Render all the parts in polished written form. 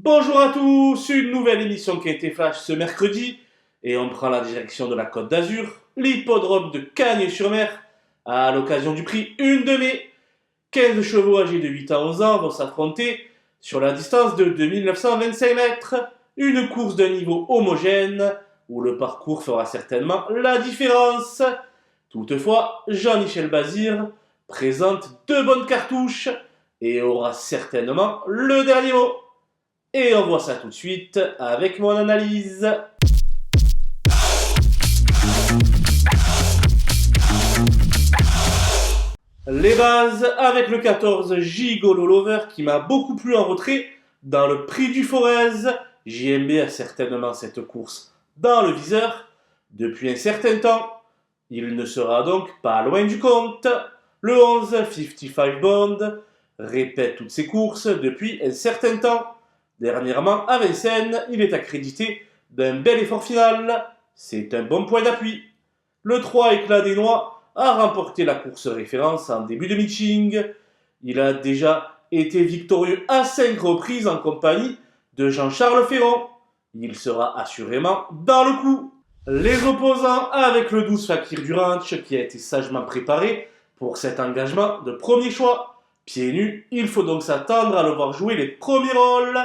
Bonjour à tous, une nouvelle émission qui a été flash ce mercredi et on prend la direction de la Côte d'Azur, l'hippodrome de Cagnes-sur-Mer, à l'occasion du prix 1 de mai. 15 chevaux âgés de 8 à 11 ans vont s'affronter sur la distance de 2925 mètres, une course d'un niveau homogène où le parcours fera certainement la différence. Toutefois, Jean-Michel Bazir présente deux bonnes cartouches et aura certainement le dernier mot. Et on voit ça tout de suite avec mon analyse. Les bases avec le 14 Gigolo Lover qui m'a beaucoup plu en retrait dans le prix du Forez. JMB a certainement cette course dans le viseur depuis un certain temps. Il ne sera donc pas loin du compte. Le 11 55 Bond répète toutes ses courses depuis un certain temps. Dernièrement, à Vincennes, il est accrédité d'un bel effort final. C'est un bon point d'appui. Le 3 Éclat des Noix a remporté la course référence en début de meeting. Il a déjà été victorieux à 5 reprises en compagnie de Jean-Charles Ferron. Il sera assurément dans le coup. Les opposants avec le 12 Fakir du Ranch qui a été sagement préparé pour cet engagement de premier choix. Pieds nus, il faut donc s'attendre à le voir jouer les premiers rôles.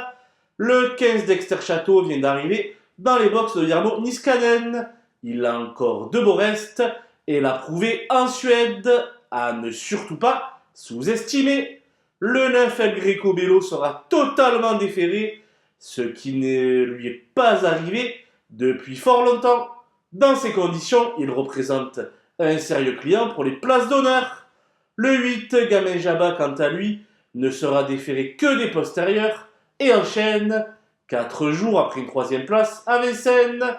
Le 15 Dexter Château vient d'arriver dans les box de Jarmo Niskanen. Il a encore de beaux restes et l'a prouvé en Suède, à ne surtout pas sous-estimer. Le 9 El Greco Bello sera totalement déféré, ce qui ne lui est pas arrivé depuis fort longtemps. Dans ces conditions, il représente un sérieux client pour les places d'honneur. Le 8 Gamin Jabba, quant à lui, ne sera déféré que des postérieurs et enchaîne 4 jours après une 3e place à Vincennes.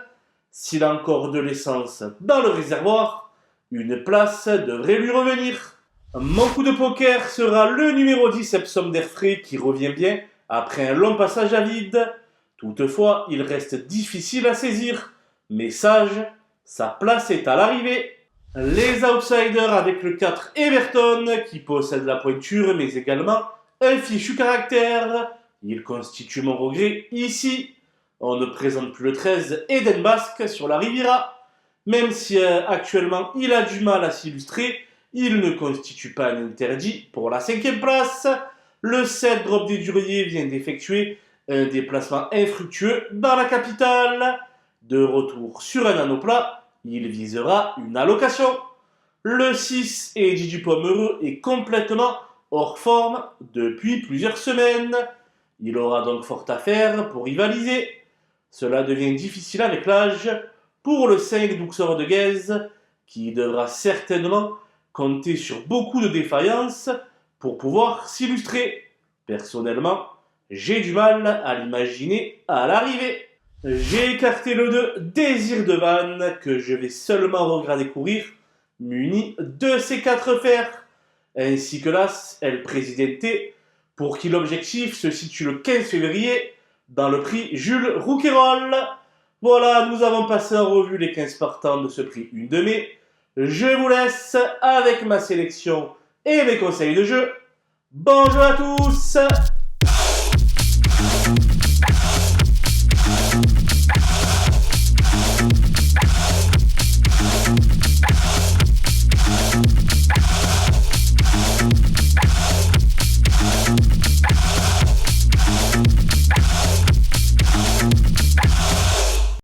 S'il a encore de l'essence dans le réservoir, une place devrait lui revenir. Mon coup de poker sera le numéro 10 Epsom d'Airfray qui revient bien après un long passage à vide. Toutefois, il reste difficile à saisir, mais sage, sa place est à l'arrivée. Les outsiders avec le 4 Everton qui possède la pointure mais également un fichu caractère. Il constitue mon regret ici. On ne présente plus le 13 Eden Basque sur la Riviera. Même si actuellement il a du mal à s'illustrer, il ne constitue pas un interdit pour la 5e place. Le 7 Drop des Duriers vient d'effectuer un déplacement infructueux dans la capitale. De retour sur un anneau plat, il visera une allocation. Le 6 Eddie du Pomereux est complètement hors forme depuis plusieurs semaines. Il aura donc fort à faire pour rivaliser. Cela devient difficile avec l'âge pour le 5 Duxor de Guèze, qui devra certainement compter sur beaucoup de défaillances pour pouvoir s'illustrer. Personnellement, j'ai du mal à l'imaginer à l'arrivée. J'ai écarté le 2 Désir de Vannes, que je vais seulement regarder courir, muni de ses 4 fers, ainsi que l'As El Presidente, pour qui l'objectif se situe le 15 février dans le prix Jules Rouquayrol. Voilà, nous avons passé en revue les 15 partants de ce prix 1 de mai. Je vous laisse avec ma sélection et mes conseils de jeu. Bonjour à tous!